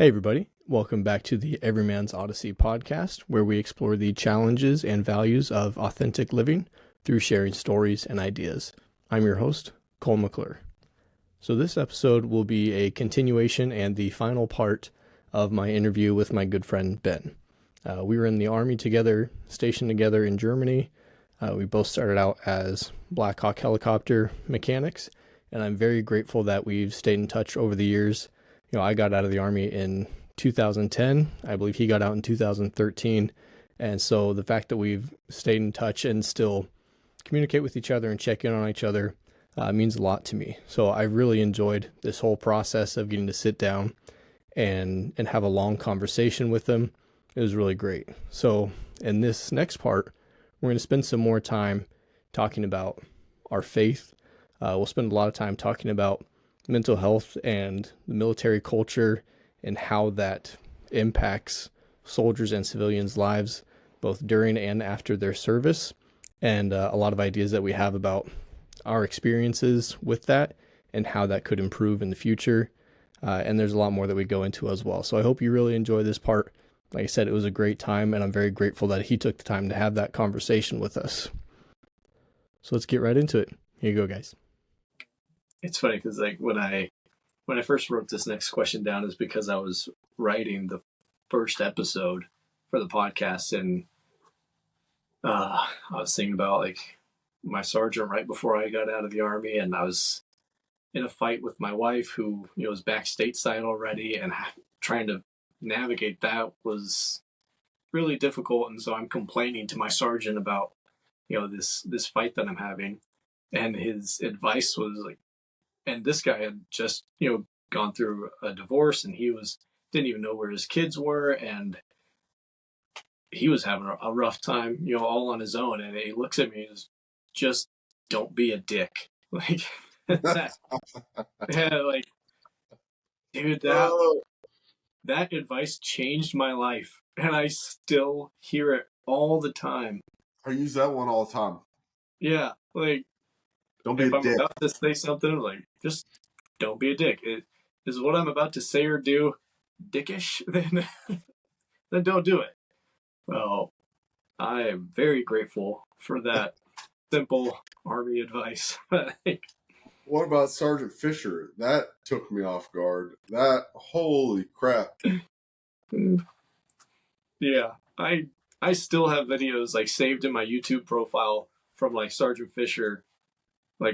Hey, everybody. Welcome back to the Everyman's Odyssey podcast, where we explore the challenges and values of authentic living through sharing stories and ideas. I'm your host, Cole McClure. So this episode will be a continuation and the final part of my interview with my good friend, Ben. We were in the Army together, stationed together in Germany. We both started out as Black Hawk helicopter mechanics, and I'm very grateful that we've stayed in touch over the years. I got out of the Army in 2010. I believe he got out in 2013. And so the fact that we've stayed in touch and still communicate with each other and check in on each other means a lot to me. So I really enjoyed this whole process of getting to sit down and have a long conversation with him. It was really great. So in this next part, we're going to spend some more time talking about our faith. We'll spend a lot of time talking about mental health and the military culture and how that impacts soldiers and civilians' lives, both during and after their service, and a lot of ideas that we have about our experiences with that and how that could improve in the future. And there's a lot more that we go into as well. So I hope you really enjoy this part. Like I said, it was a great time, and I'm very grateful that he took the time to have that conversation with us. So let's get right into it. Here you go, guys. It's funny because when I first wrote this next question down is because I was writing the first episode for the podcast, and I was thinking about my sergeant right before I got out of the Army, and I was in a fight with my wife who was back stateside already, and trying to navigate that was really difficult. And so I'm complaining to my sergeant about this fight that I'm having, and his advice was and this guy had just gone through a divorce, and didn't even know where his kids were, and he was having a rough time all on his own. And he looks at me and just don't be a dick. That, yeah, dude, that advice changed my life, and I still hear it all the time. I use that one all the time. Yeah, don't be if a I'm dick. about to say something, just don't be a dick. Is what I'm about to say or do dickish? Then don't do it. Well, I am very grateful for that simple Army advice. What about Sergeant Fisher? That took me off guard. Holy crap. Yeah, I still have videos saved in my YouTube profile from Sergeant Fisher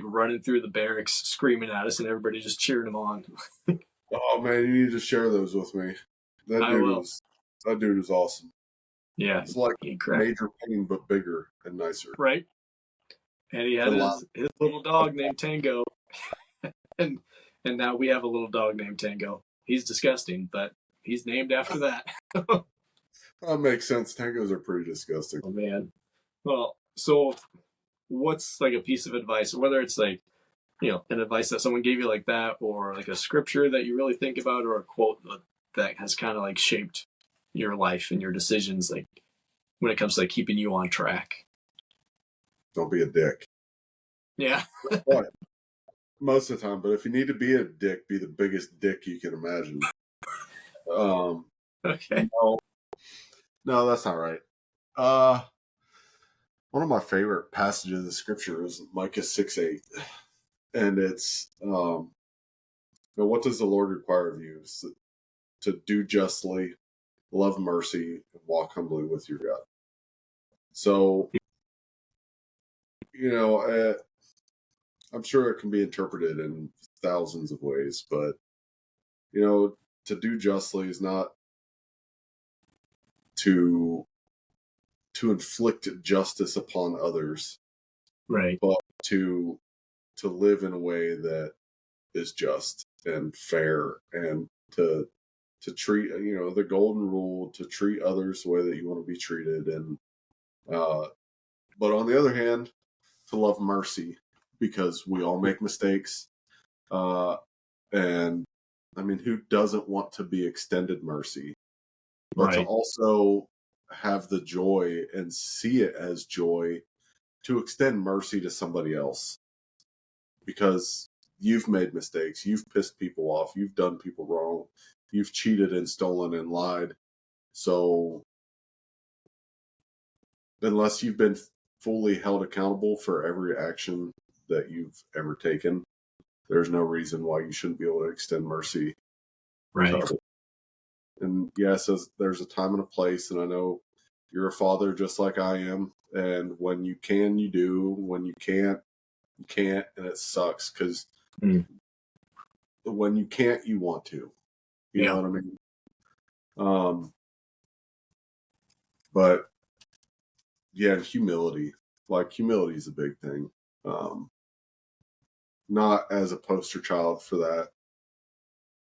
running through the barracks screaming at us and everybody just cheering him on. Oh man, you need to share those with me. That dude was awesome. Yeah, it's like Major Payne but bigger and nicer. Right. And he had his little dog named Tango. and now we have a little dog named Tango. He's disgusting, but he's named after that. That makes sense. Tangos are pretty disgusting. Oh man. Well, so what's a piece of advice, whether it's an advice that someone gave you like that, or a scripture that you really think about, or a quote that has kind of shaped your life and your decisions, when it comes to keeping you on track? Don't be a dick. Yeah. Most of the time, but if you need to be a dick, be the biggest dick you can imagine. Okay. No, that's not right. One of my favorite passages of the scripture is Micah 6:8. And it's, what does the Lord require of you? It's to do justly, love mercy, and walk humbly with your God. So, I'm sure it can be interpreted in thousands of ways, but, to do justly is not to inflict justice upon others, right? But to live in a way that is just and fair, and to treat, the golden rule, to treat others the way that you want to be treated. And, but on the other hand, to love mercy, because we all make mistakes. And I mean, who doesn't want to be extended mercy? But to also have the joy and see it as joy to extend mercy to somebody else, because you've made mistakes, you've pissed people off, you've done people wrong, you've cheated and stolen and lied. So unless you've been fully held accountable for every action that you've ever taken, there's no reason why you shouldn't be able to extend mercy Right. to others. And yes, there's a time and a place, and I know you're a father just like I am. And when you can, you do. When you can't, and it sucks because when you can't, you want to. You know what I mean? But yeah, humility. Like, humility is a big thing. Not as a poster child for that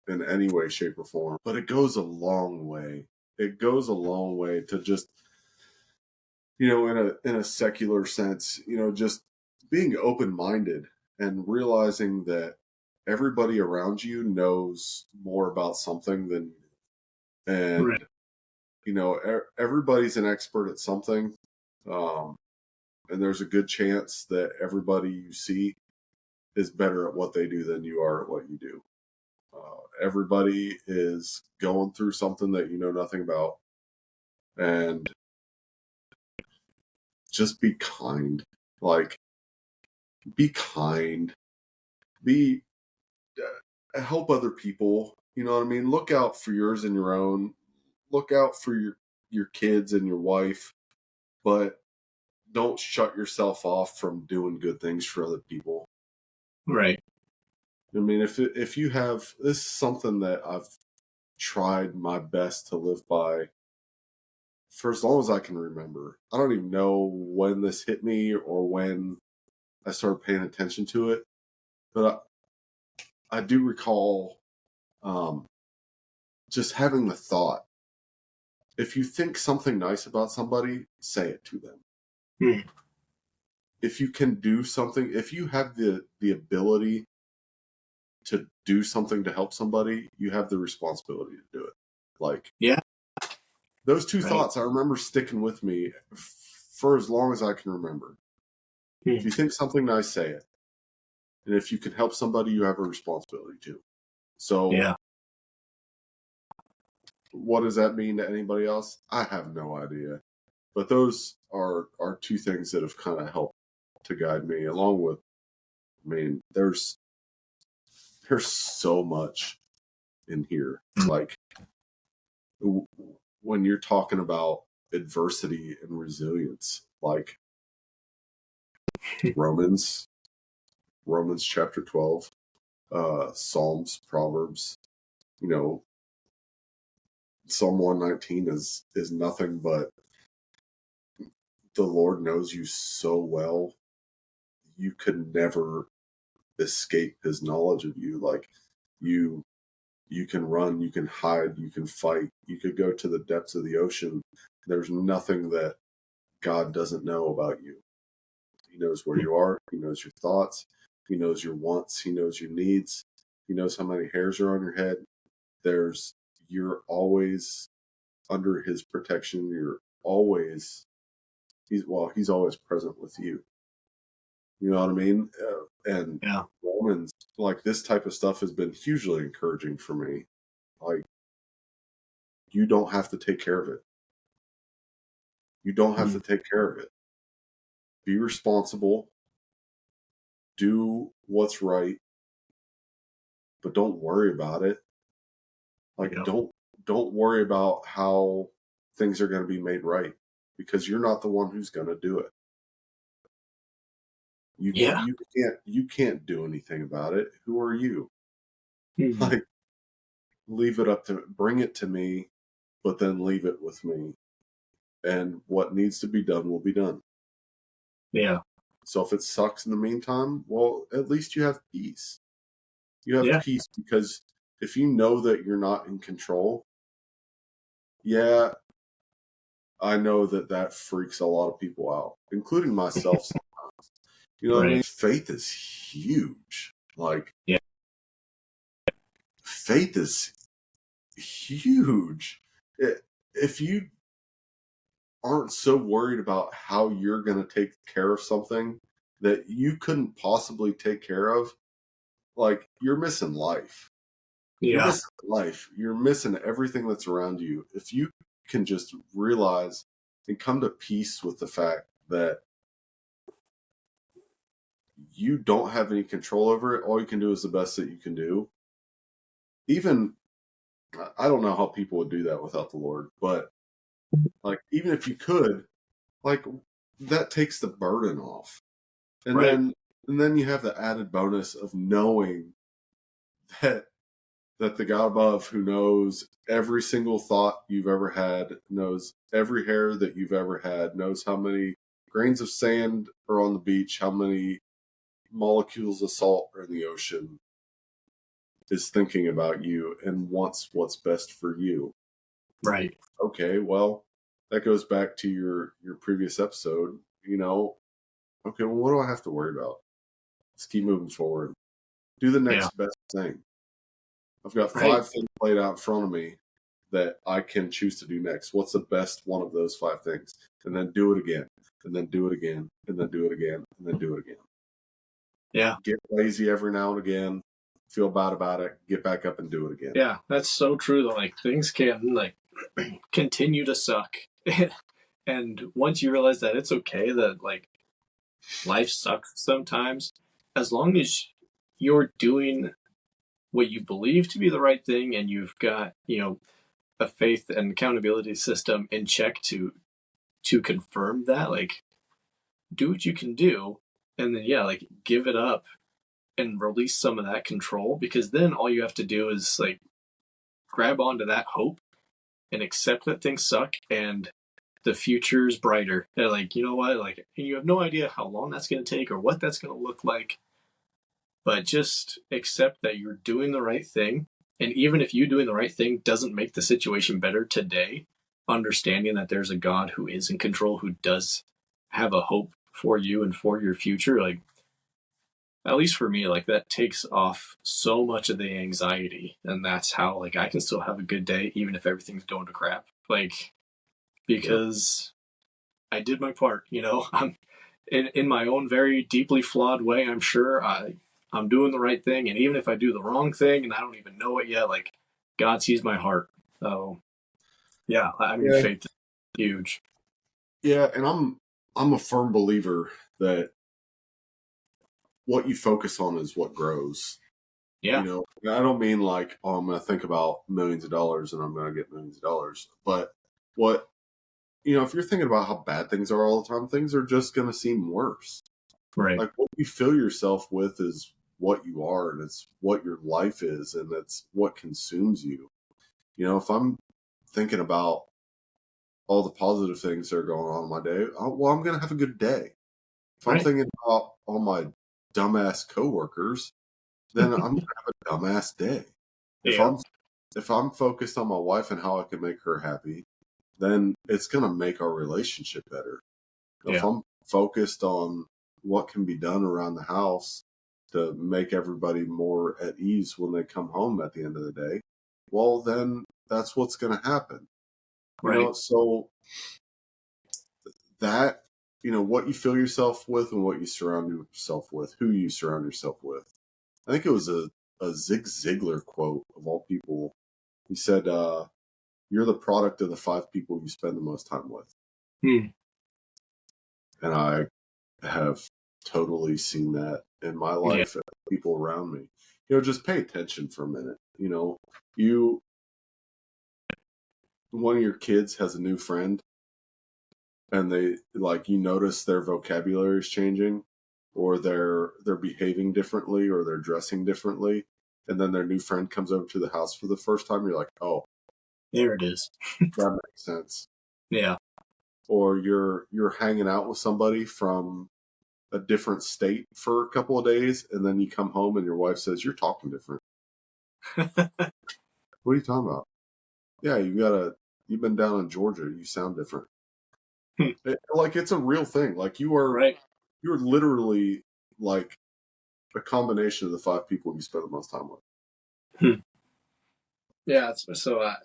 in any way, shape, or form, but it goes a long way. It goes a long way to just, in a secular sense, just being open-minded and realizing that everybody around you knows more about something than you. And, Right. Everybody's an expert at something. And there's a good chance that everybody you see is better at what they do than you are at what you do. Everybody is going through something that you know nothing about. And just be kind. Like, be kind. Be help other people. You know what I mean? Look out for yours and your own. Look out for your kids and your wife. But don't shut yourself off from doing good things for other people. Right. I mean, if you have, this is something that I've tried my best to live by for as long as I can remember. I don't even know when this hit me or when I started paying attention to it, but I do recall just having the thought: if you think something nice about somebody, say it to them. If you can do something, if you have the ability to do something to help somebody, you have the responsibility to do it. Like, those two thoughts I remember sticking with me for as long as I can remember. If you think something nice, say it. And if you can help somebody, you have a responsibility to. So what does that mean to anybody else? I have no idea. But those are two things that have kind of helped to guide me, along with, I mean, there's so much in here. Like, when you're talking about adversity and resilience, like Romans chapter 12, Psalms, Proverbs, Psalm 119 is nothing but the Lord knows you so well. You could never escape his knowledge of you. Like, you can run, you can hide, you can fight, you could go to the depths of the ocean. There's nothing that God doesn't know about you. He knows where you are. He knows your thoughts. He knows your wants. He knows your needs. He knows how many hairs are on your head. You're always under his protection. He's always present with you. You know what I mean? And Romans, like, this type of stuff has been hugely encouraging for me. Like, you don't have to take care of it. You don't have to take care of it. Be responsible. Do what's right, but don't worry about it. Like, don't worry about how things are going to be made right, because you're not the one who's going to do it. You can't do anything about it. Who are you? Like, bring it to me, but then leave it with me. And what needs to be done will be done. Yeah. So if it sucks in the meantime, well, at least you have peace. You have peace, because if you know that you're not in control, I know that freaks a lot of people out, including myself sometimes. You know what I mean? Faith is huge. Like, faith is huge. If you aren't so worried about how you're going to take care of something that you couldn't possibly take care of, like, you're missing life. You're Yeah. missing life. You're missing everything that's around you. If you can just realize and come to peace with the fact that you don't have any control over it, all you can do is the best that you can do. Even, I don't know how people would do that without the Lord, but like, even if you could, like, that takes the burden off. And Right. then you have the added bonus of knowing that the God above, who knows every single thought you've ever had, knows every hair that you've ever had, knows how many grains of sand are on the beach, how many molecules of salt are in the ocean, is thinking about you and wants what's best for you. Right. Okay, well, that goes back to your previous episode. Okay, well, what do I have to worry about? Let's keep moving forward. Do the Yeah. next best thing. I've got Right. 5 things laid out in front of me that I can choose to do next. What's the best one of those 5 things? And then do it again, and then do it again, and then do it again, and then do it again. Yeah. Get lazy every now and again, feel bad about it, get back up and do it again. Yeah. That's so true though. Like things can like continue to suck. And once you realize that it's okay that like life sucks sometimes, as long as you're doing what you believe to be the right thing and you've got, a faith and accountability system in check to confirm that, like do what you can do and then like give it up and release some of that control, because then all you have to do is like grab onto that hope and accept that things suck and the future's brighter. They're like, you know what? Like, and you have no idea how long that's going to take or what that's going to look like, but just accept that you're doing the right thing. And even if you doing the right thing doesn't make the situation better today, understanding that there's a God who is in control, who does have a hope for you and for your future, like, at least for me, like that takes off so much of the anxiety. And that's how like I can still have a good day even if everything's going to crap. Like, because I did my part, I'm in my own very deeply flawed way. I'm sure I'm doing the right thing. And even if I do the wrong thing and I don't even know it yet, like God sees my heart. So yeah, I mean, Yeah. faith is huge. Yeah, and I'm a firm believer that what you focus on is what grows. Yeah. I don't mean like, oh, I'm going to think about millions of dollars and I'm going to get millions of dollars. But if you're thinking about how bad things are all the time, things are just going to seem worse. Right. Like, what you fill yourself with is what you are, and it's what your life is, and that's what consumes you. If I'm thinking about all the positive things that are going on in my day, well, I'm going to have a good day. If I'm thinking about all my dumbass coworkers, then I'm going to have a dumbass day. Yeah. If I'm focused on my wife and how I can make her happy, then it's going to make our relationship better. If I'm focused on what can be done around the house to make everybody more at ease when they come home at the end of the day, well, then that's what's going to happen. Right. So that, what you fill yourself with and what you surround yourself with, who you surround yourself with. I think it was a Zig Ziglar quote of all people. He said, you're the product of the 5 people you spend the most time with. And I have totally seen that in my life and people around me. Just pay attention for a minute. One of your kids has a new friend and they notice their vocabulary is changing or they're behaving differently or they're dressing differently. And then their new friend comes over to the house for the first time. You're like, oh, There it is. that makes sense. Yeah. Or you're hanging out with somebody from a different state for a couple of days, and then you come home and your wife says, you're talking different. What are you talking about? Yeah, you've been down in Georgia. You sound different. It's a real thing. Like you're literally like a combination of the 5 people you spend the most time with. Yeah. So I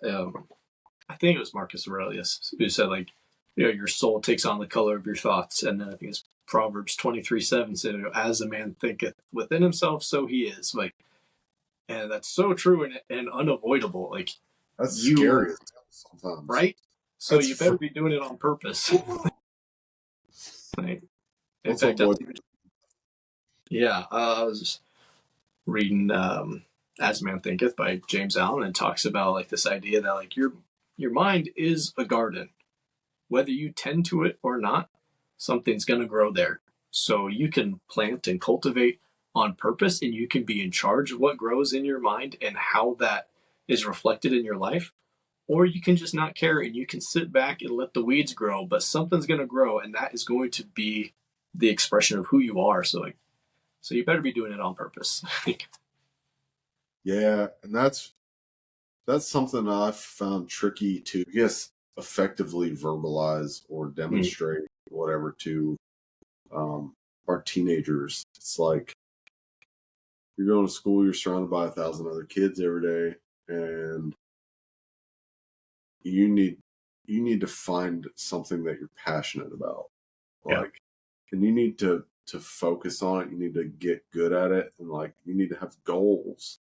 think it was Marcus Aurelius who said like, your soul takes on the color of your thoughts. And then I think it's Proverbs 23:7 said, as a man thinketh within himself, so he is. Like, And that's so true and unavoidable. Like, That's you, scary sometimes. right? So That's you better be doing it on purpose. Like, in What's up, fact, boy? I was just reading As Man Thinketh by James Allen, and talks about like this idea that like your mind is a garden. Whether you tend to it or not, something's going to grow there. So you can plant and cultivate on purpose, and you can be in charge of what grows in your mind and how that is reflected in your life. Or you can just not care and you can sit back and let the weeds grow, but something's going to grow, and that is going to be the expression of who you are. So you better be doing it on purpose. Yeah, and that's something I've found tricky to, yes, effectively verbalize or demonstrate whatever to our teenagers. It's like you're going to school, you're surrounded by 1,000 other kids every day, and you need to find something that you're passionate about. Yeah. Like, and you need to focus on it. You need to get good at it, and like you need to have goals.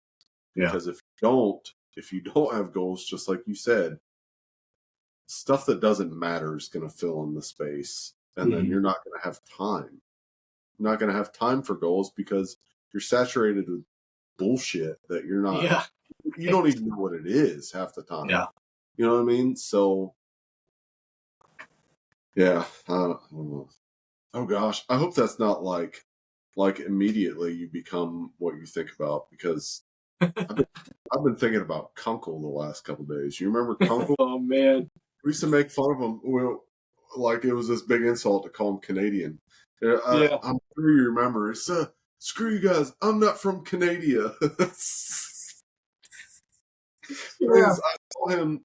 Yeah. Because if you don't have goals, just like you said, stuff that doesn't matter is going to fill in the space, and then you're not going to have time. You're not going to have time for goals because you're saturated with bullshit that you're not. Yeah. You don't even know what it is half the time. Yeah. You know what I mean? So, yeah, I don't know. Oh gosh, I hope that's not like immediately you become what you think about, because I've been thinking about Kunkel the last couple of days. You remember Kunkel? Oh man. We used to make fun of him. Well, like it was this big insult to call him Canadian. Yeah. I'm sure you remember. It's screw you guys. I'm not from Canada. Yeah.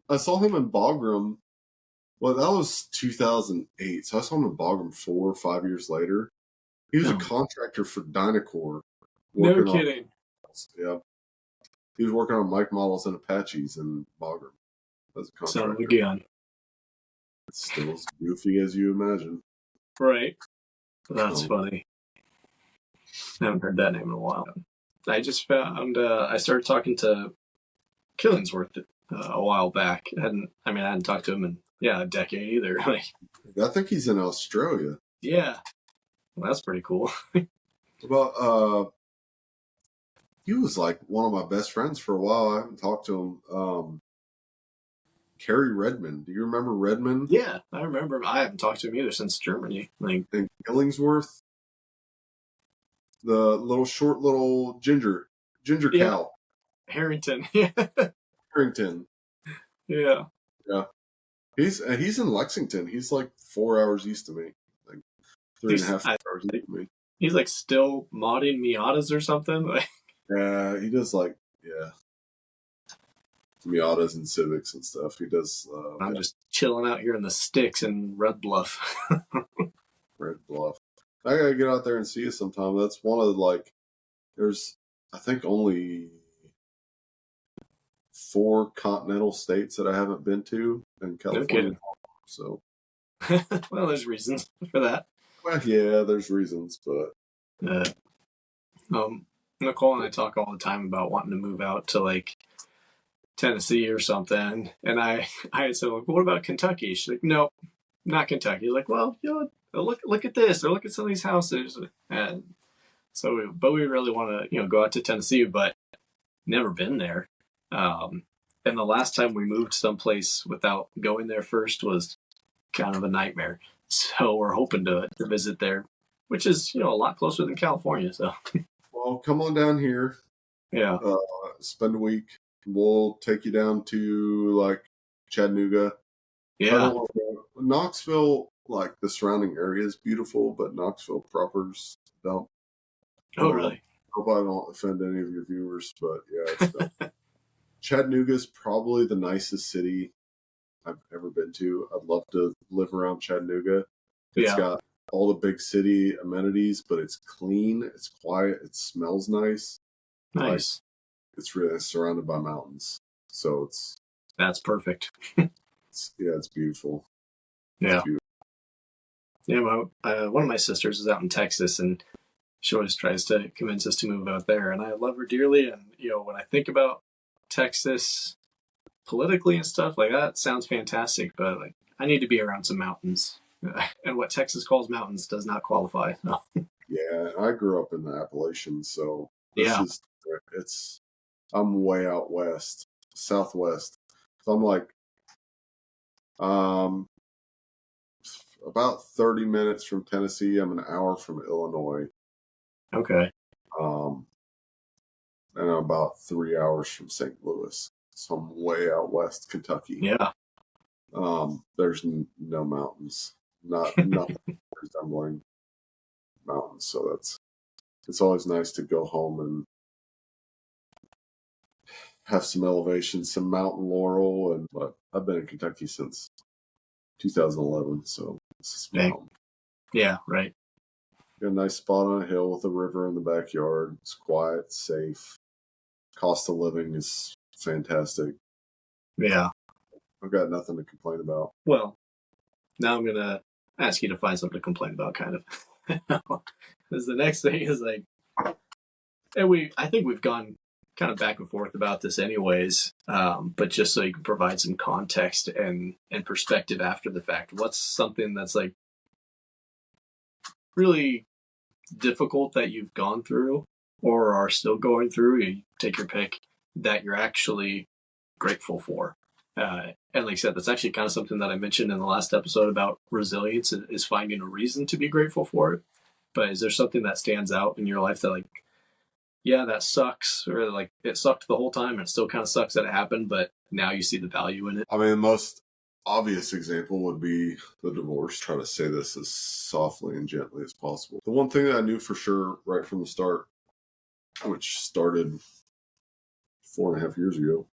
I saw him in Bagram. Well, that was 2008. So I saw him in Bagram 4 or 5 years later. He was a contractor for Dynacor. No kidding. Yeah. He was working on Mike models and Apaches in Bagram as a contractor. Son of a gun. It's still as goofy as you imagine. Right. That's funny. I haven't heard that name in a while. I just found I started talking to Killingsworth a while back. I hadn't talked to him in a decade either. I think he's in Australia. Yeah. Well, that's pretty cool. About he was like one of my best friends for a while. I haven't talked to him. Kerry Redmond. Do you remember Redmond? Yeah, I remember. I haven't talked to him either since Germany. And Killingsworth, the short little ginger cow. Harrington. Harrington. Yeah. Yeah. He's in Lexington. He's like 4 hours east of me. Like 3.5 hours east of me. He's like still modding Miatas or something. Yeah, he does Miatas and Civics and stuff. He does. I'm just chilling out here in the sticks in Red Bluff. Red Bluff. I gotta get out there and see you sometime. That's one of there's I think only 4 continental states that I haven't been to in California. Okay. So, well, there's reasons for that. Well, yeah, there's reasons, but Nicole and I talk all the time about wanting to move out to like Tennessee or something, and I had said, like, what about Kentucky? She's like, no, not Kentucky. Like, well, look at this, or look at some of these houses, and so we really want to go out to Tennessee, but never been there. And the last time we moved someplace without going there first was kind of a nightmare. So we're hoping to visit there, which is a lot closer than California. So, well, come on down here. Yeah. Spend a week. We'll take you down to like Chattanooga. Yeah. Knoxville, like the surrounding area is beautiful, but Knoxville proper's dump. Oh, really? Hope I don't offend any of your viewers, but yeah, it's dump. Chattanooga's probably the nicest city I've ever been to. I'd love to live around Chattanooga. It's got all the big city amenities, but it's clean, it's quiet, it smells nice. Nice. It's really surrounded by mountains, so that's perfect. It's beautiful. Yeah. It's beautiful. Yeah, one of my sisters is out in Texas, and she always tries to convince us to move out there, and I love her dearly. And when I think about Texas politically and stuff like that, sounds fantastic. But like, I need to be around some mountains, and what Texas calls mountains does not qualify. No. Yeah, I grew up in the Appalachians, so Yeah. I'm way out west, southwest. So I'm like, um, about 30 minutes from Tennessee. I'm an hour from Illinois. Okay. And I'm about 3 hours from St. Louis. So I'm way out west Kentucky. Yeah. There's no mountains, nothing resembling mountains. So it's always nice to go home and have some elevation, some mountain laurel. But I've been in Kentucky since 2011, so this is my home. Yeah, right. Got a nice spot on a hill with a river in the backyard. It's quiet, safe. Cost of living is fantastic. Yeah. I've got nothing to complain about. Well, now I'm going to ask you to find something to complain about, kind of. Because the next thing is like, and I think we've gone kind of back and forth about this anyways, but just so you can provide some context and perspective after the fact, what's something that's like really difficult that you've gone through or are still going through, you take your pick, that you're actually grateful for? And like I said, that's actually kind of something that I mentioned in the last episode about resilience, is finding a reason to be grateful for it. But is there something that stands out in your life that like, yeah, that sucks, or like it sucked the whole time and it still kind of sucks that it happened, but now you see the value in it? I mean, the most obvious example would be the divorce. Try to say this as softly and gently as possible. The one thing that I knew for sure right from the start, which started 4.5 years ago,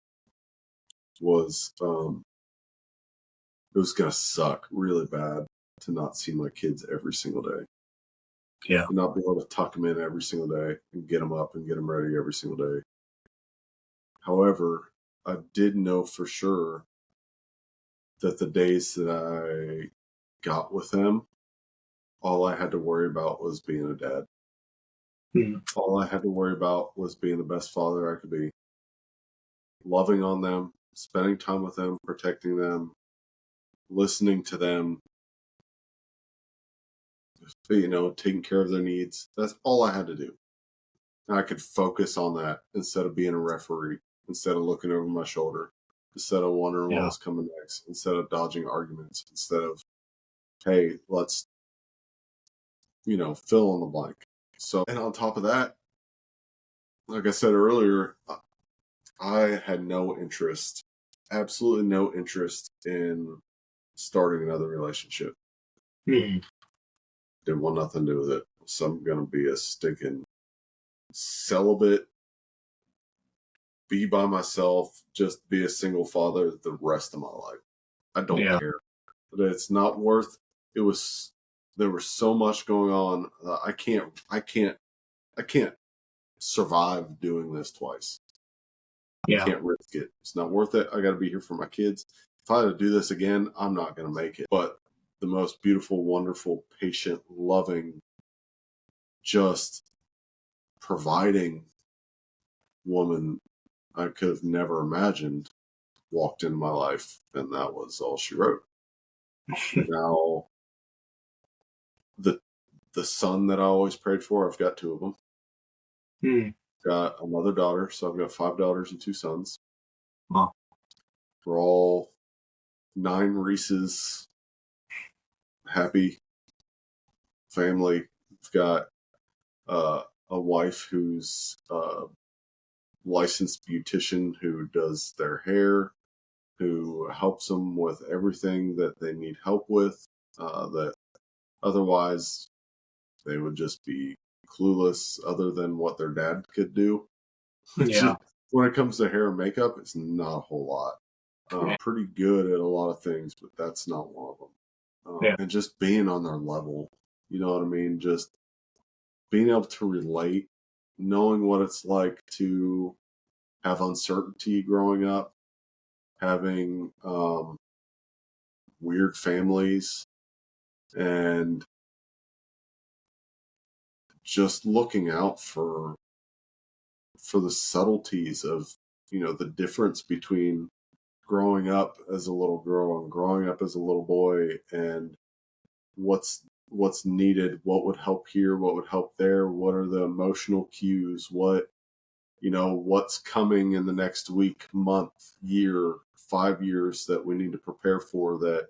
was it was going to suck really bad to not see my kids every single day. Yeah. To not be able to tuck them in every single day and get them up and get them ready every single day. However, I did know for sure that the days that I got with them, all I had to worry about was being a dad. Mm-hmm. All I had to worry about was being the best father I could be, loving on them, spending time with them, protecting them, listening to them, taking care of their needs. That's all I had to do. And I could focus on that instead of being a referee, instead of looking over my shoulder, instead of wondering what was coming next, instead of dodging arguments, instead of, hey, let's, fill in the blank. So, and on top of that, like I said earlier, I had no interest, absolutely no interest in starting another relationship. Mm-hmm. Didn't want nothing to do with it. So I'm going to be a stinking celibate, be by myself, just be a single father the rest of my life. I don't care. But it's not worth it. There was so much going on. I can't survive doing this twice. I can't risk it. It's not worth it. I got to be here for my kids. If I had to do this again, I'm not going to make it. But the most beautiful, wonderful, patient, loving, just providing woman I could have never imagined walked into my life, and that was all she wrote. Now, the son that I always prayed for, I've got 2 of them. Got another daughter, so I've got 5 daughters and 2 sons. Wow. We're all 9 Reese's, happy family. We've got a wife who's a licensed beautician who does their hair, who helps them with everything that they need help with, that otherwise they would just be clueless other than what their dad could do. Yeah. When it comes to hair and makeup, it's not a whole lot. Pretty good at a lot of things, but that's not one of them. And just being on their level, you know what I mean? Just being able to relate, knowing what it's like to have uncertainty growing up, having weird families, and just looking out for the subtleties of, the difference between growing up as a little girl and growing up as a little boy, and what's needed, what would help here, what would help there, what are the emotional cues, what's coming in the next week, month, year, 5 years that we need to prepare for that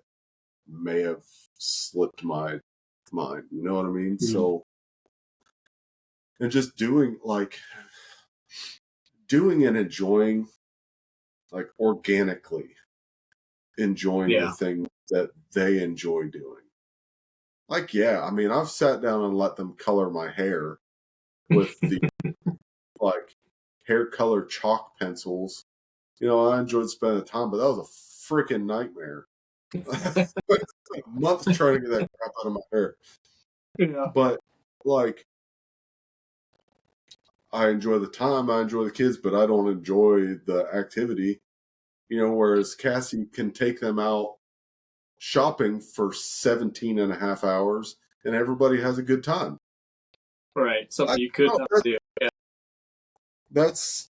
may have slipped my mind. You know what I mean? Mm-hmm. So, and just doing and enjoying, like organically enjoying the thing that they enjoy doing. Like, yeah, I mean, I've sat down and let them color my hair with the like hair color chalk pencils. I enjoyed spending the time, but that was a freaking nightmare. A month trying to get that crap out of my hair. Yeah. But like, I enjoy the time, I enjoy the kids, but I don't enjoy the activity. Whereas Cassie can take them out shopping for 17 and a half hours and everybody has a good time. Right. Something you could not do. Yeah. That's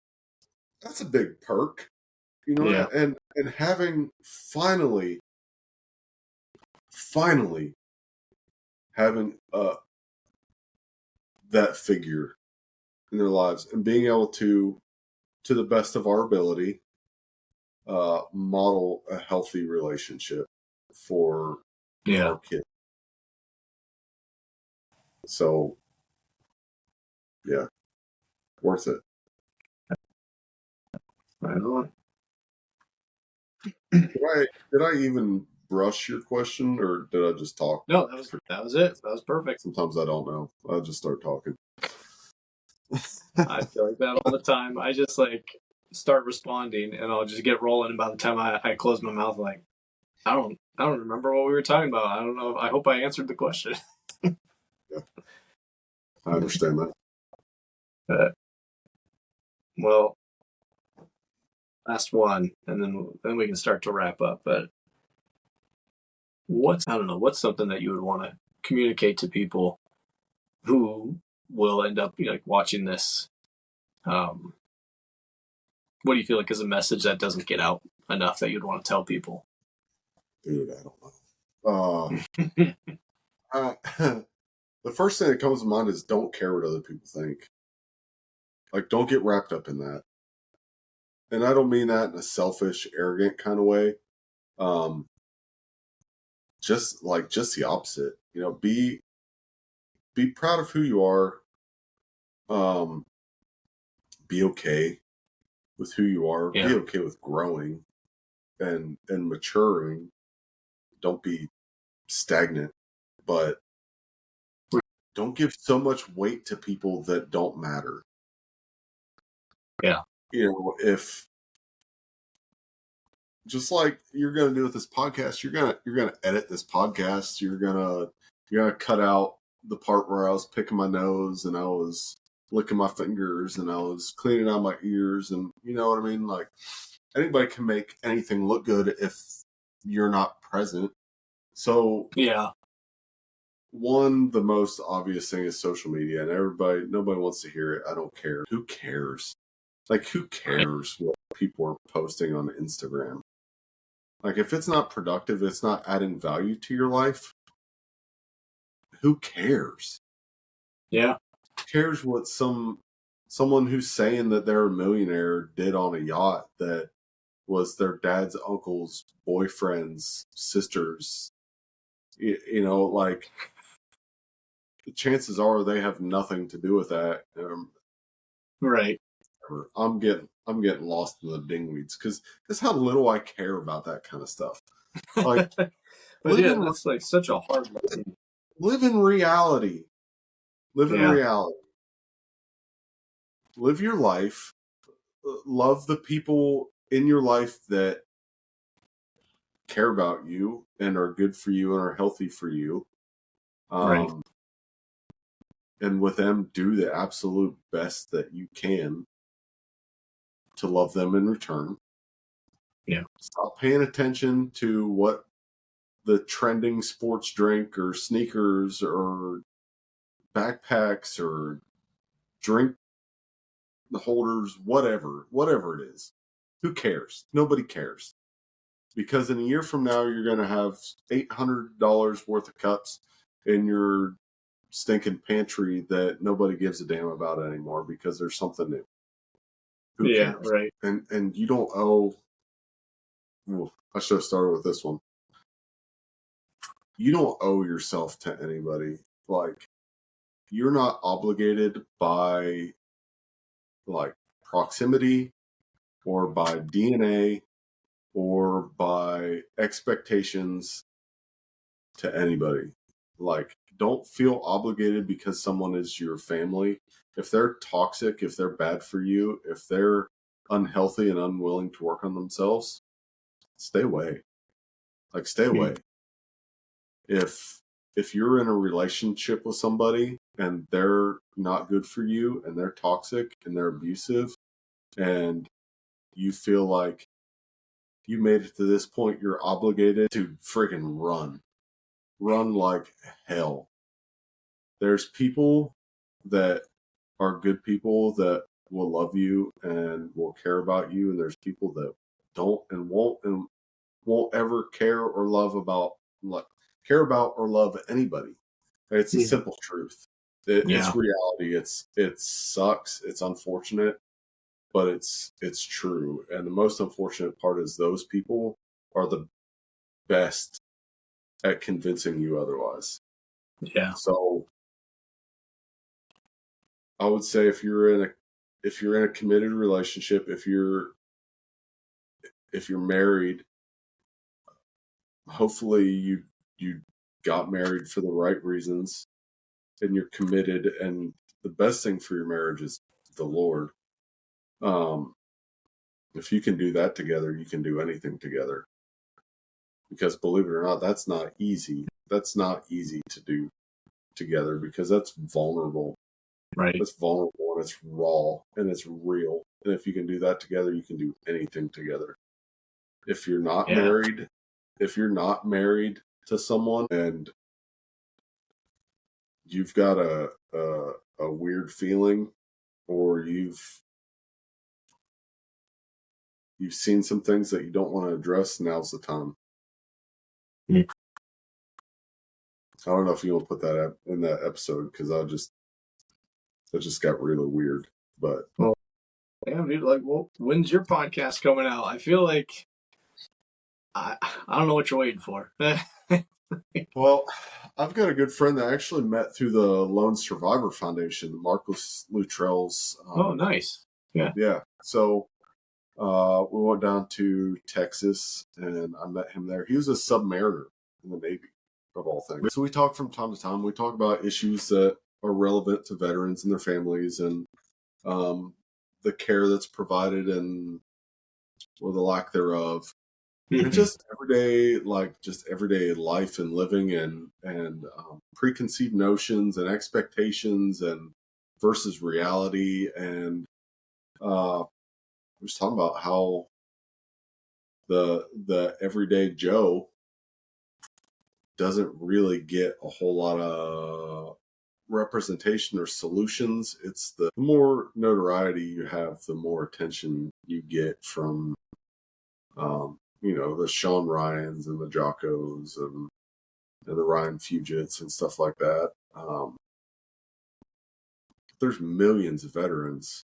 a big perk, Yeah. and having finally having that figure in their lives and being able to the best of our ability, model a healthy relationship for our kids. So, yeah, worth it. Right on. Did I even brush your question, or did I just talk? No, that was it. That was perfect. Sometimes I don't know. I just start talking. I feel like that all the time. I just start responding, and I'll just get rolling. And by the time I close my mouth, I don't remember what we were talking about. I don't know. I hope I answered the question. Yeah. I understand that. Well, last one, and then we can start to wrap up. But what's something that you would want to communicate to people who will end up watching this? What do you feel like is a message that doesn't get out enough that you'd want to tell people? Dude, I don't know. The first thing that comes to mind is don't care what other people think. Like, don't get wrapped up in that. And I don't mean that in a selfish, arrogant kind of way. Just the opposite. Be proud of who you are. Be okay with who you are. Yeah. Be okay with growing and maturing. Don't be stagnant, but don't give so much weight to people that don't matter. Yeah. If just like you're going to do with this podcast, you're going to edit this podcast. You're going to cut out the part where I was picking my nose and I was licking my fingers and I was cleaning out my ears, and you know what I mean? Like, anybody can make anything look good if you're not present. So, yeah. One, the most obvious thing is social media, and nobody wants to hear it. I don't care. Who cares? Like, who cares what people are posting on Instagram? Like, if it's not productive, it's not adding value to your life, who cares? Yeah. Who cares what someone who's saying that they're a millionaire did on a yacht that was their dad's uncle's boyfriend's sister's? Like, the chances are they have nothing to do with that. Right. I'm getting lost in the dingweeds because that's how little I care about that kind of stuff. Like, but yeah, that's such a hard lesson. Live in reality. Live in reality. Live your life. Love the people in your life that care about you and are good for you and are healthy for you. Right. And with them, do the absolute best that you can to love them in return. Yeah. Stop paying attention to what the trending sports drink or sneakers or backpacks or drink holders, whatever it is. Who cares? Nobody cares. Because in a year from now, you're going to have $800 worth of cups in your stinking pantry that nobody gives a damn about anymore because there's something new. Who Yeah, cares? right. And you don't owe. Well, I should have started with this one. You don't owe yourself to anybody. Like, you're not obligated by like proximity or by DNA or by expectations to anybody. Like, don't feel obligated because someone is your family. If they're toxic, if they're bad for you, if they're unhealthy and unwilling to work on themselves, stay away. Like, stay away. If you're in a relationship with somebody and they're not good for you and they're toxic and they're abusive and you feel like you made it to this point, you're obligated to friggin' run like hell. There's people that are good people that will love you and will care about you, and there's people that don't and won't ever care or love about or love anybody. It's a simple truth. It's reality. It sucks. It's unfortunate, but it's true. And the most unfortunate part is those people are the best at convincing you otherwise. Yeah. So I would say if you're in a committed relationship, if you're married, hopefully you got married for the right reasons and you're committed, and the best thing for your marriage is the Lord. If you can do that together, you can do anything together. Because believe it or not, that's not easy. That's not easy to do together because that's vulnerable. Right. It's vulnerable and it's raw and it's real. And if you can do that together, you can do anything together. If you're not married to someone and you've got a weird feeling, or you've seen some things that you don't want to address, now's the time. I don't know if you want to put that in that episode because that just got really weird. But damn, dude, like, well, when's your podcast coming out? I feel like I don't know what you're waiting for. Well, I've got a good friend that I actually met through the Lone Survivor Foundation, Marcus Luttrell's. Oh, nice. Yeah. Yeah. So we went down to Texas and I met him there. He was a submariner in the Navy, of all things. So we talk from time to time. We talk about issues that are relevant to veterans and their families, and the care that's provided and or the lack thereof. And just everyday life and living and preconceived notions and expectations and versus reality. And we're just talking about how the everyday Joe doesn't really get a whole lot of representation or solutions. It's the more notoriety you have, the more attention you get from the Sean Ryans and the Jockos and the Ryan Fugits and stuff like that. There's millions of veterans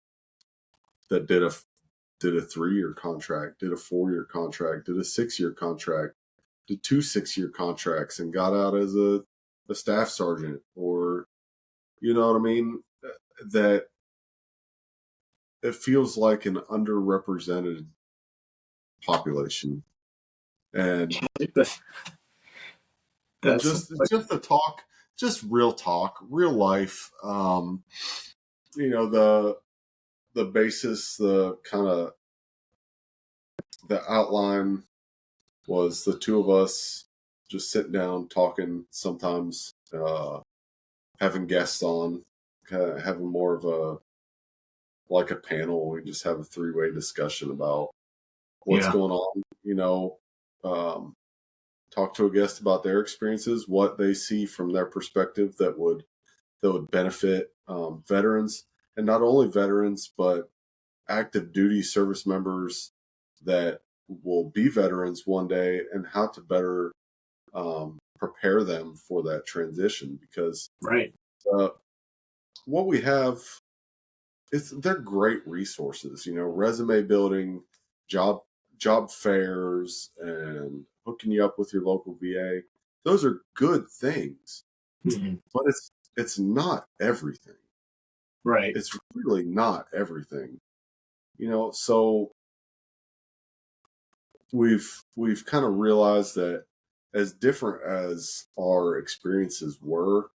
that did a 3-year contract, did a 4-year contract, did a 6-year contract, did 2 6-year contracts, and got out as a staff sergeant, or you know what I mean. That it feels like an underrepresented population, and just the talk, just real talk, real life. The basis, the kind of the outline was the two of us just sitting down talking. Sometimes having guests on, kind of having more of a panel. We just have a 3-way discussion about what's going on. Talk to a guest about their experiences, what they see from their perspective that would that would benefit veterans, and not only veterans, but active duty service members that will be veterans one day, and how to better prepare them for that transition. Because Right. what we have, they're great resources, resume building, job fairs, and hooking you up with your local VA. Those are good things, but it's not everything. Right. It's really not everything. So we've kind of realized that as different as our experiences were,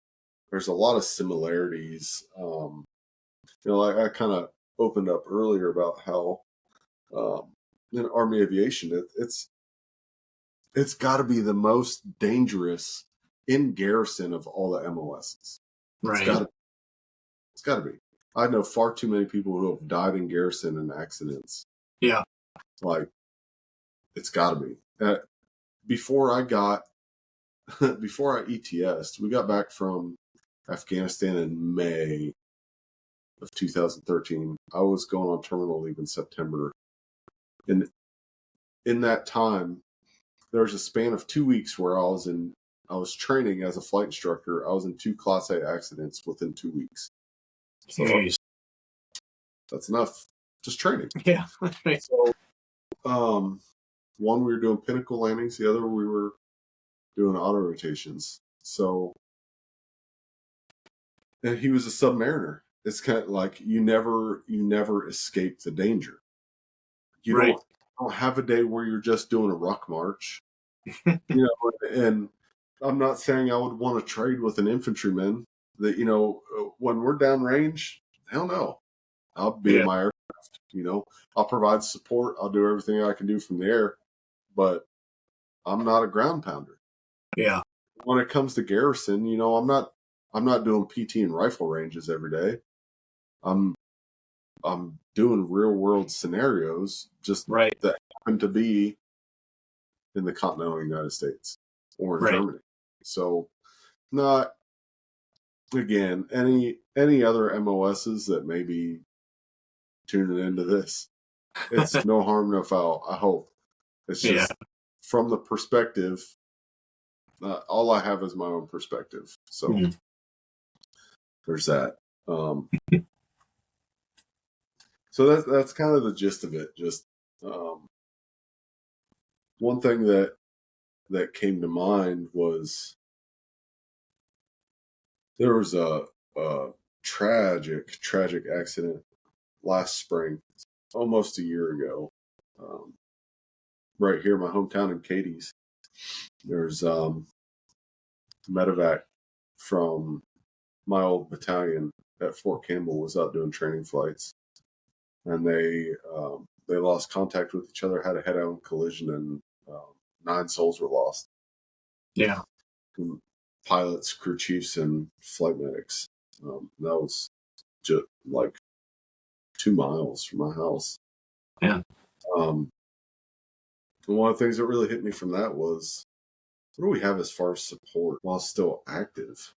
there's a lot of similarities. I kind of opened up earlier about how in Army aviation, it's got to be the most dangerous in garrison of all the MOSs. Right. It's got to be. I know far too many people who have died in garrison in accidents. Yeah. Like, it's got to be. Before I ETS'd, we got back from Afghanistan in May of 2013. I was going on terminal leave in September. And in that time, there was a span of 2 weeks where I was training as a flight instructor. I was in 2 Class A accidents within 2 weeks. So that's enough. Just training. Yeah. So, one, we were doing pinnacle landings. The other, we were doing auto rotations. So, and he was a submariner. It's kind of like you never escape the danger. You don't have a day where you're just doing a ruck march. And I'm not saying I would want to trade with an infantryman that, when we're downrange, hell no. I'll be in my aircraft, I'll provide support. I'll do everything I can do from the air, but I'm not a ground pounder. Yeah. When it comes to garrison, I'm not doing PT and rifle ranges every day. I'm doing real world scenarios just that happen to be in the continental United States or in Germany. So, not again any other MOSs that may be tuning into this. It's no harm, no foul. I hope it's just from the perspective. All I have is my own perspective. So there's that. So that's kind of the gist of it. Just one thing that came to mind was there was a tragic accident last spring, almost a year ago, right here in my hometown in Cadiz. There's medevac from my old battalion at Fort Campbell was out doing training flights, and they lost contact with each other, had a head-on collision, and 9 souls were lost. Yeah. Pilots, crew chiefs, and flight medics. That was just like 2 miles from my house. Yeah. And one of the things that really hit me from that was, what do we have as far as support while still active?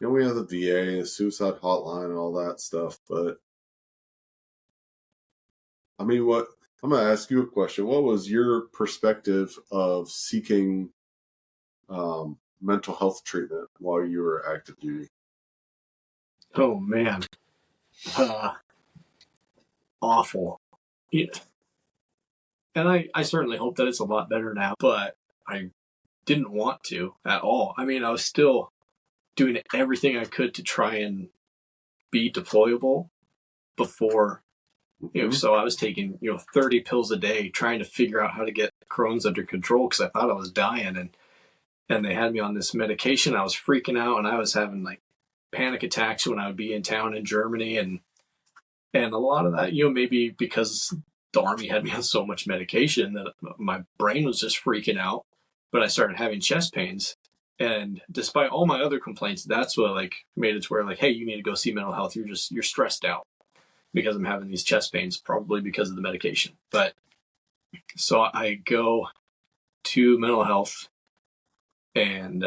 We have the VA, the suicide hotline, and all that stuff, but I mean, I'm going to ask you a question. What was your perspective of seeking mental health treatment while you were active duty? Oh, man. Awful. Yeah. And I certainly hope that it's a lot better now, but I didn't want to at all. I mean, I was still doing everything I could to try and be deployable before, so I was taking, 30 pills a day, trying to figure out how to get Crohn's under control because I thought I was dying. And they had me on this medication. I was freaking out, and I was having like panic attacks when I would be in town in Germany. And a lot of that, maybe because the Army had me on so much medication that my brain was just freaking out. But I started having chest pains. And despite all my other complaints, that's what made it to where hey, you need to go see mental health. You're stressed out because I'm having these chest pains, probably because of the medication. But so I go to mental health and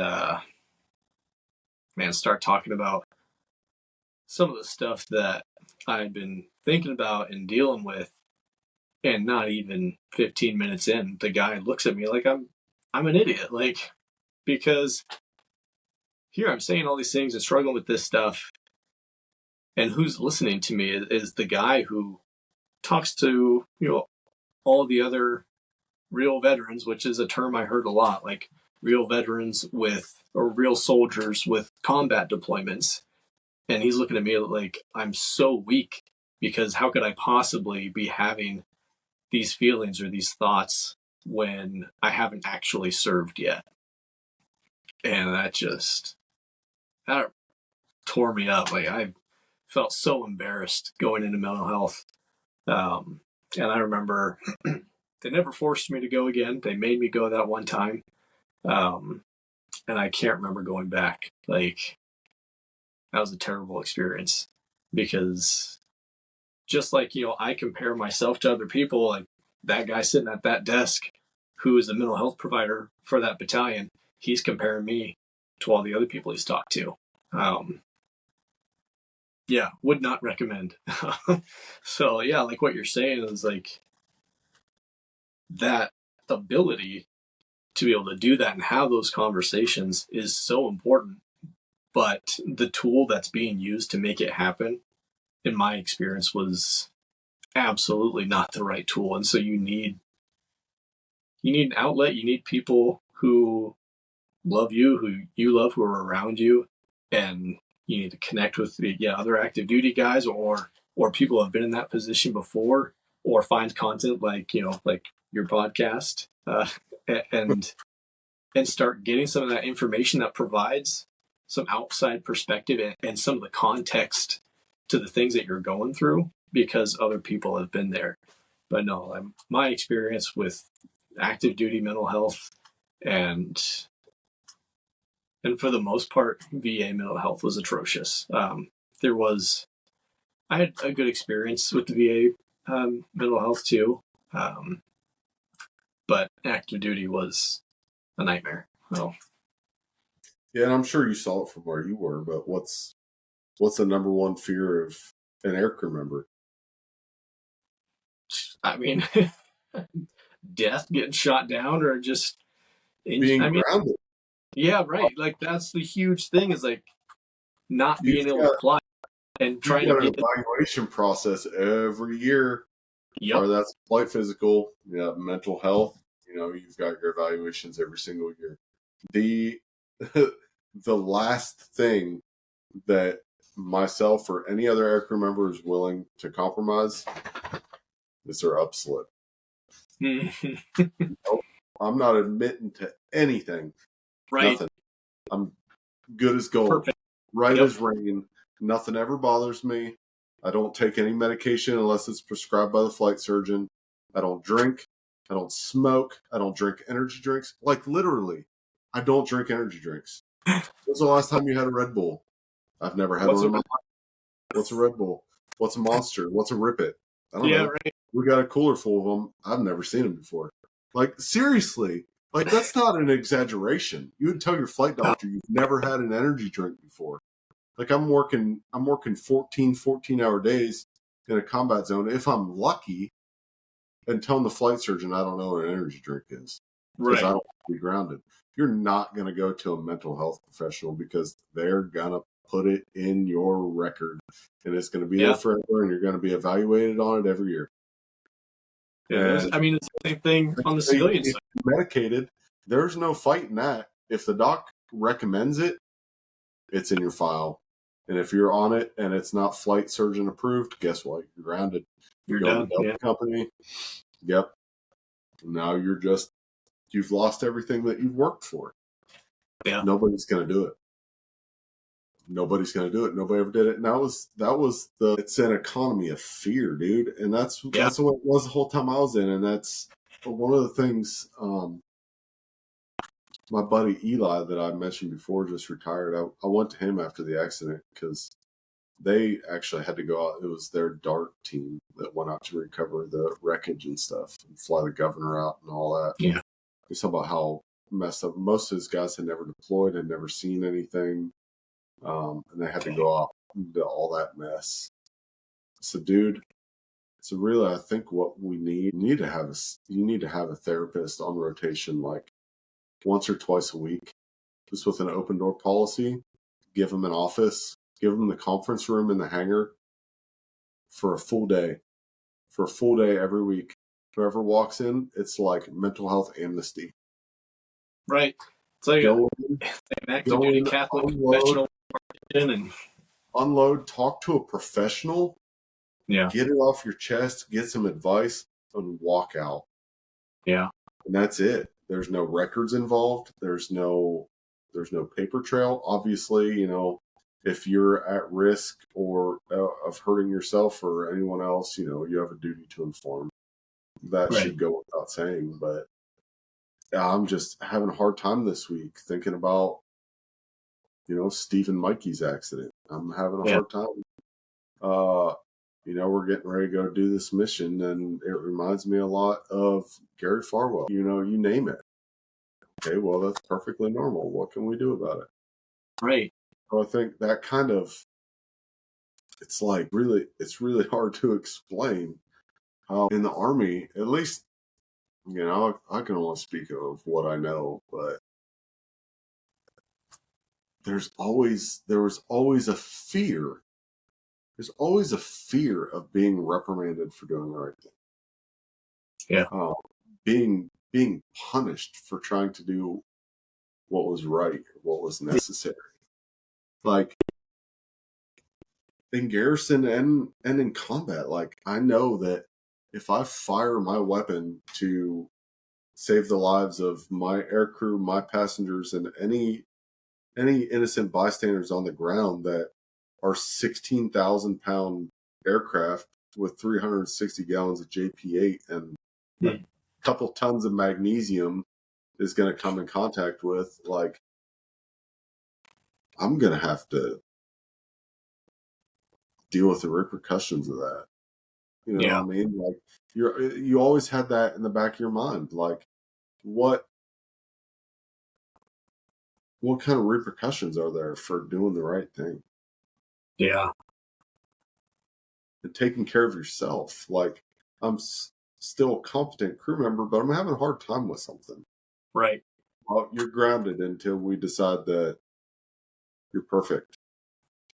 start talking about some of the stuff that I'd been thinking about and dealing with, and not even 15 minutes in, the guy looks at me like I'm an idiot. Like, because here I'm saying all these things and struggling with this stuff, and who's listening to me is the guy who talks to, all the other real veterans, which is a term I heard a lot, like real veterans or real soldiers with combat deployments. And he's looking at me like I'm so weak, because how could I possibly be having these feelings or these thoughts when I haven't actually served yet? And that tore me up. Like, I felt so embarrassed going into mental health. And I remember they never forced me to go again. They made me go that one time. And I can't remember going back. Like, that was a terrible experience, because just like, I compare myself to other people, like that guy sitting at that desk who is the mental health provider for that battalion, he's comparing me to all the other people he's talked to. Yeah, would not recommend. So yeah, like what you're saying is like that ability to be able to do that and have those conversations is so important. But the tool that's being used to make it happen, in my experience, was absolutely not the right tool. And so you need an outlet. You need people who love you, who you love, who are around you, and you need to connect with the other active duty guys, or people who have been in that position before, or find content like like your podcast, and start getting some of that information that provides some outside perspective and some of the context to the things that you're going through, because other people have been there. But no, my experience with active duty mental health and for the most part, VA mental health was atrocious. I had a good experience with the VA mental health too, but active duty was a nightmare. Oh, Yeah, and I'm sure you saw it from where you were, but what's the number one fear of an aircrew member? I mean, death, getting shot down, or just Being grounded. Yeah, right. Like, that's the huge thing, is like not being able to fly and trying to get an evaluation process every year. Yep. Or that's flight physical, mental health. You've got your evaluations every single year. The the last thing that myself or any other aircrew member is willing to compromise is their upslip. Nope, I'm not admitting to anything. Right. Nothing. I'm good as gold. Perfect. Right as rain. Nothing ever bothers me. I don't take any medication unless it's prescribed by the flight surgeon. I don't drink. I don't smoke. I don't drink energy drinks. Like, literally, I don't drink energy drinks. When's the last time you had a Red Bull? I've never had one in my life. What's a Red Bull? What's a Monster? What's a Rip It? I don't know. Right. We got a cooler full of them. I've never seen them before. Like, seriously. Like, that's not an exaggeration. You would tell your flight doctor you've never had an energy drink before. Like, I'm working 14-hour days in a combat zone, if I'm lucky, and telling the flight surgeon I don't know what an energy drink is. Because I don't want to be grounded. You're not going to go to a mental health professional, because they're going to put it in your record. And it's going to be there forever, and you're going to be evaluated on it every year. Yeah, I mean, it's the same thing on the civilian side. Medicated, there's no fighting that. If the doc recommends it, it's in your file. And if you're on it and it's not flight surgeon approved, guess what? You're grounded. You're done. To the company. Yep. Now you've lost everything that you've worked for. Yeah. Nobody's going to do it. Nobody ever did it. And it's an economy of fear, dude. And that's what it was the whole time I was in. And that's one of the things, my buddy Eli that I mentioned before just retired. I went to him after the accident because they actually had to go out. It was their DART team that went out to recover the wreckage and stuff and fly the governor out and all that. Yeah. He talked about how messed up. Most of his guys had never deployed, had never seen anything. And they had to go out into all that mess. So, dude, so really, I think what we need, you need to have a therapist on rotation, like once or twice a week, just with an open door policy. Give them an office, give them the conference room in the hangar for a full day every week. Whoever walks in, it's like mental health amnesty. Right. It's like Go an active duty Catholic professional. Unload, talk to a professional, yeah, get it off your chest, get some advice, and walk out. Yeah. And that's it. There's no records involved. There's no paper trail. Obviously, you know, if you're at risk or of hurting yourself or anyone else, you know, you have a duty to inform. That should go without saying. But I'm just having a hard time this week thinking about, you know, Stephen Mikey's accident. I'm having a hard time. You know, we're getting ready to go do this mission, and it reminds me a lot of Gary Farwell. You know, you name it. Okay, well, that's perfectly normal. What can we do about it? Right. So I think that kind of, it's really hard to explain how in the Army, at least, you know, I can only speak of what I know, but there was always a fear. There's always a fear of being reprimanded for doing the right thing. Yeah. Being punished for trying to do what was right, what was necessary. Like in garrison and in combat, like I know that if I fire my weapon to save the lives of my aircrew, my passengers, and any innocent bystanders on the ground that are 16,000-pound aircraft with 360 gallons of JP8 and a couple tons of magnesium is going to come in contact with, like, I'm going to have to deal with the repercussions of that. You know what I mean? Like, you always had that in the back of your mind. Like, what kind of repercussions are there for doing the right thing? Yeah. And taking care of yourself. Like, I'm still a competent crew member, but I'm having a hard time with something. Right. Well, you're grounded until we decide that you're perfect.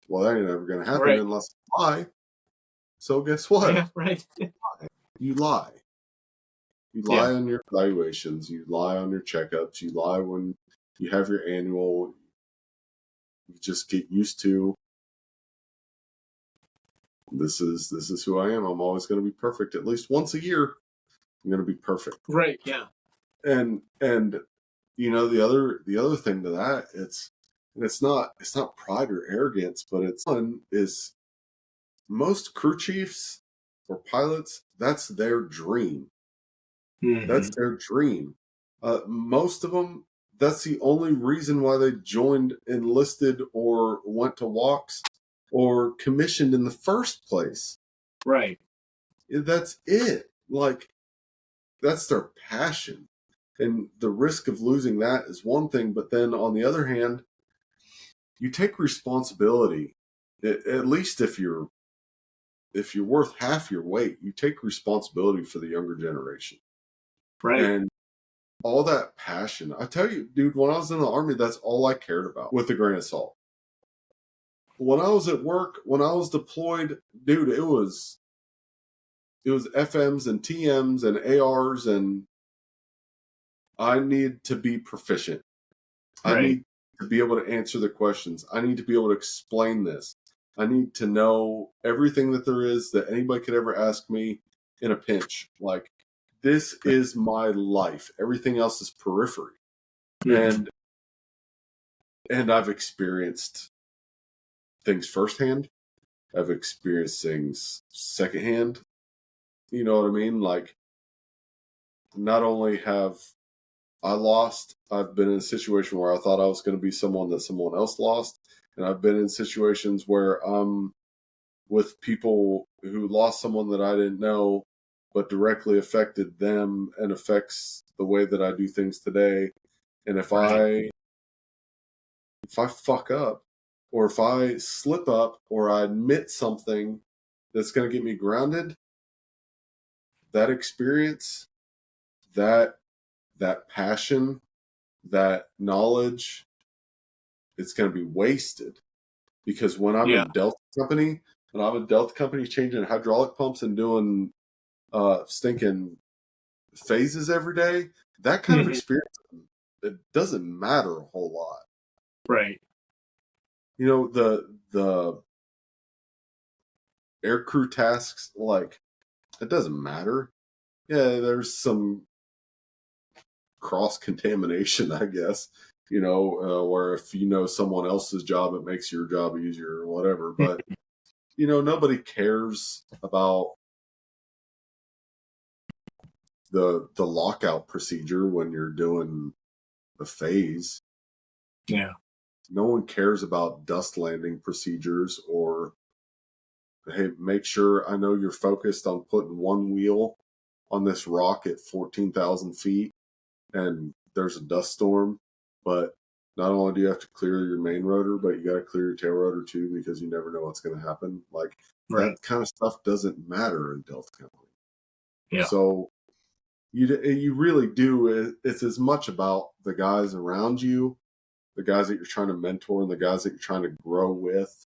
Well, that ain't never going to happen unless you lie. So guess what? Yeah, right. You lie. You lie on your evaluations. You lie on your checkups. You lie when you have your annual. You just get used to, this is who I am. I'm always going to be perfect. At least once a year, I'm going to be perfect. Right. Yeah. And you know, the other thing to that, it's not pride or arrogance, but it's one is most crew chiefs or pilots, that's their dream. Mm-hmm. That's their dream. Most of them, that's the only reason why they joined, enlisted, or went to walks or commissioned in the first place. Right. That's it. Like, that's their passion. And the risk of losing that is one thing, but then on the other hand, you take responsibility. At least if you're worth half your weight, you take responsibility for the younger generation. Right. And all that passion. I tell you, dude, when I was in the Army, that's all I cared about, with a grain of salt. When I was at work, when I was deployed, dude, it was FMs and TMs and ARs, and I need to be proficient. Right. I need to be able to answer the questions. I need to be able to explain this. I need to know everything that there is that anybody could ever ask me in a pinch. Like, this is my life. Everything else is periphery. Mm-hmm. And I've experienced things firsthand. I've experienced things secondhand. You know what I mean? Like, not only have I lost, I've been in a situation where I thought I was going to be someone that someone else lost. And I've been in situations where I'm with people who lost someone that I didn't know, but directly affected them and affects the way that I do things today. And if I fuck up, or if I slip up or I admit something that's going to get me grounded, that experience, that passion, that knowledge, it's going to be wasted. Because when I'm in Delta Company, changing hydraulic pumps and doing stinking phases every day, that kind of experience, it doesn't matter a whole lot. Right. You know, the aircrew tasks, like, it doesn't matter. Yeah, there's some cross-contamination, I guess, where if you know someone else's job, it makes your job easier or whatever. But, nobody cares about the lockout procedure when you're doing a phase. Yeah. No one cares about dust landing procedures or, hey, make sure I know you're focused on putting one wheel on this rock at 14,000 feet and there's a dust storm, but not only do you have to clear your main rotor, but you got to clear your tail rotor too, because you never know what's going to happen. Like, that kind of stuff doesn't matter in Delta Company. Yeah. So you really do. It's as much about the guys around you, the guys that you're trying to mentor, and the guys that you're trying to grow with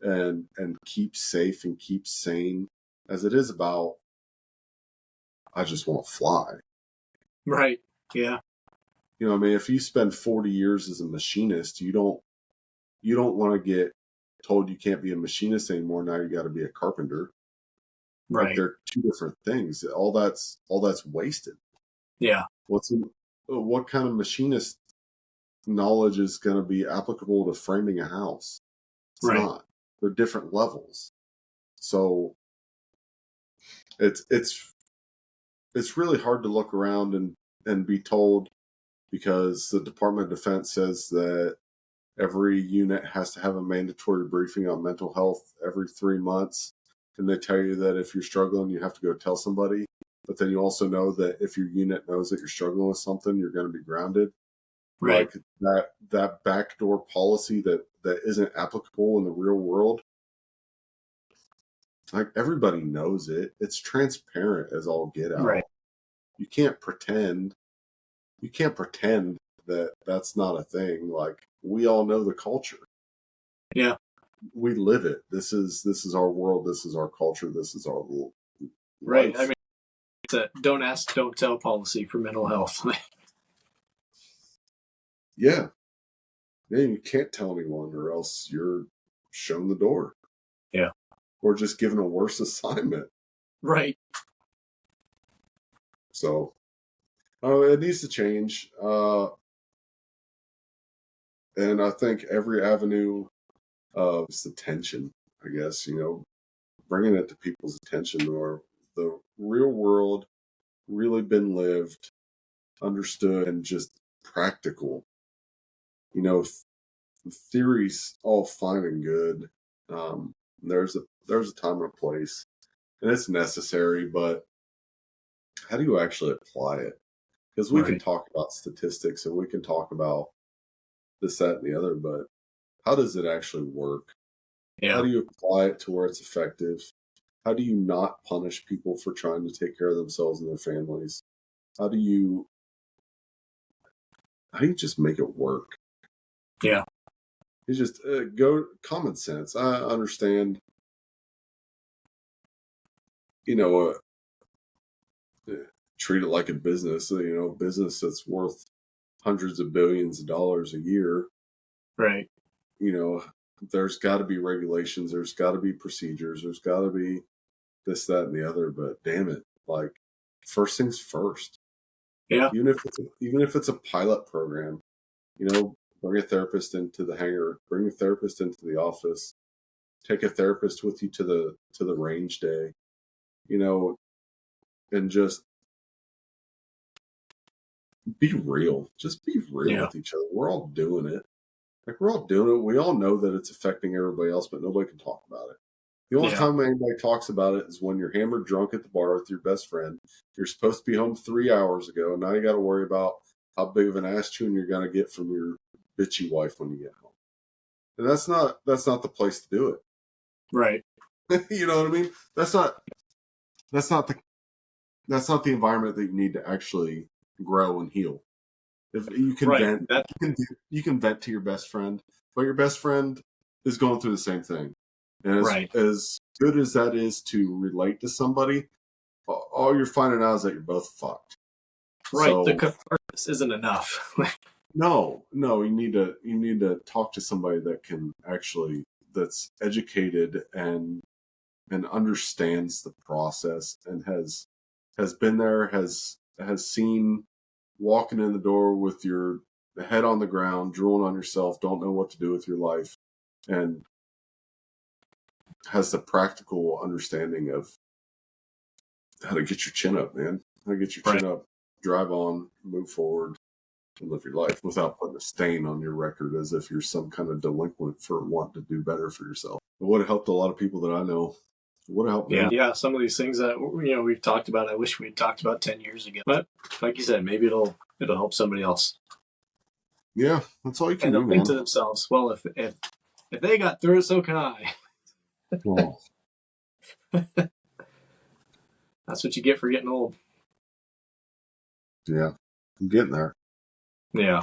and keep safe and keep sane, as it is about, I just want to fly. Right. Yeah. I mean, if you spend 40 years as a machinist, you don't want to get told you can't be a machinist anymore. Now you got to be a carpenter. Right. Like, they're two different things. All that's wasted. Yeah. What kind of machinist knowledge is going to be applicable to framing a house? It's not. They're different levels. So it's really hard to look around and be told, because the Department of Defense says that every unit has to have a mandatory briefing on mental health every 3 months. And they tell you that if you're struggling, you have to go tell somebody. But then you also know that if your unit knows that you're struggling with something, you're going to be grounded. Right. Like that backdoor policy that isn't applicable in the real world. Like, everybody knows it. It's transparent as all get out. Right. You can't pretend that that's not a thing. Like, we all know the culture. Yeah. We live it. This is our world. This is our culture. This is our life. Right. I mean, it's a don't ask, don't tell policy for mental health. Yeah. You can't tell anyone, or else you're shown the door. Yeah. Or just given a worse assignment. Right. So, it needs to change. And I think every avenue of attention, I guess, bringing it to people's attention, or the real world really been lived, understood, and just practical. Theory's all fine and good. There's a time and a place, and it's necessary, but how do you actually apply it? Because we can talk about statistics and we can talk about this, that, and the other, but how does it actually work? Yeah. How do you apply it to where it's effective? How do you not punish people for trying to take care of themselves and their families? How do you just make it work? Yeah. You just go common sense. I understand, treat it like a business, business that's worth hundreds of billions of dollars a year. Right. There's got to be regulations. There's got to be procedures. There's got to be this, that, and the other. But damn it, like, first things first. Yeah. Even if it's a pilot program, bring a therapist into the hangar, bring a therapist into the office, take a therapist with you to the range day, and just be real. Just be real with each other. We're all doing it. Like, we're all doing it. We all know that it's affecting everybody else, but nobody can talk about it. The only time anybody talks about it is when you're hammered drunk at the bar with your best friend. You're supposed to be home 3 hours ago. Now you got to worry about how big of an ass chewing you're going to get from your bitchy wife when you get home. And that's not the place to do it. Right. You know what I mean? That's not the environment that you need to actually grow and heal. If you can vent, you can vent to your best friend, but your best friend is going through the same thing. And as good as that is to relate to somebody, all you're finding out is that you're both fucked. Right. So, the catharsis isn't enough. No, you need to talk to somebody that's educated and understands the process and has been there, has seen walking in the door with your head on the ground, drooling on yourself, don't know what to do with your life, and has the practical understanding of how to get your chin up, man. How to get your chin up, drive on, move forward, and live your life without putting a stain on your record as if you're some kind of delinquent for wanting to do better for yourself. It would have helped a lot of people that I know. It would have helped me. Yeah, some of these things that we've talked about, I wish we'd talked about 10 years ago. But like you said, maybe it'll help somebody else. Yeah, that's all you can do, man. And they'll think to themselves, well, if they got through it, so can I. Oh. That's what you get for getting old. Yeah, I'm getting there. Yeah.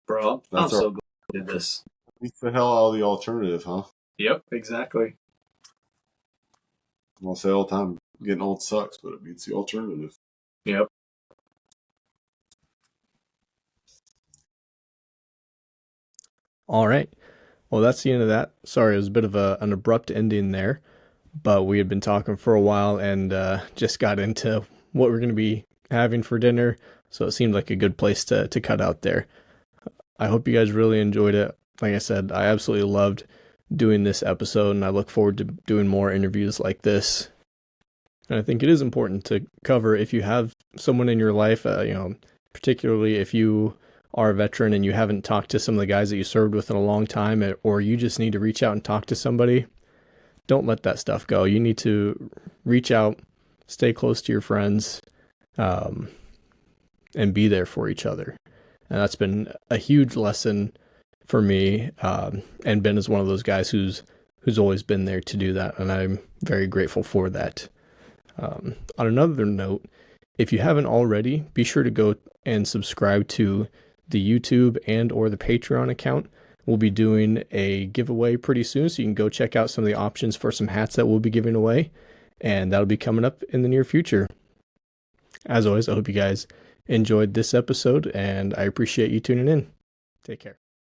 Bro, I'm so glad we did this. Beats the hell out of the alternative, huh? Yep, exactly. I'll say all the time, getting old sucks, but it beats the alternative. Yep. All right. Well, that's the end of that. Sorry, it was a bit of an abrupt ending there, but we had been talking for a while and just got into what we're going to be having for dinner, so it seemed like a good place to cut out there. I hope you guys really enjoyed it. Like I said, I absolutely loved doing this episode, and I look forward to doing more interviews like this. And I think it is important to cover if you have someone in your life, particularly if you are a veteran and you haven't talked to some of the guys that you served with in a long time, or you just need to reach out and talk to somebody. Don't let that stuff go. You need to reach out, stay close to your friends, and be there for each other. And that's been a huge lesson for me. And Ben is one of those guys who's always been there to do that. And I'm very grateful for that. On another note, if you haven't already, be sure to go and subscribe to the YouTube and or the Patreon account. We'll be doing a giveaway pretty soon, so you can go check out some of the options for some hats that we'll be giving away, and that'll be coming up in the near future. As always, I hope you guys enjoyed this episode, and I appreciate you tuning in. Take care.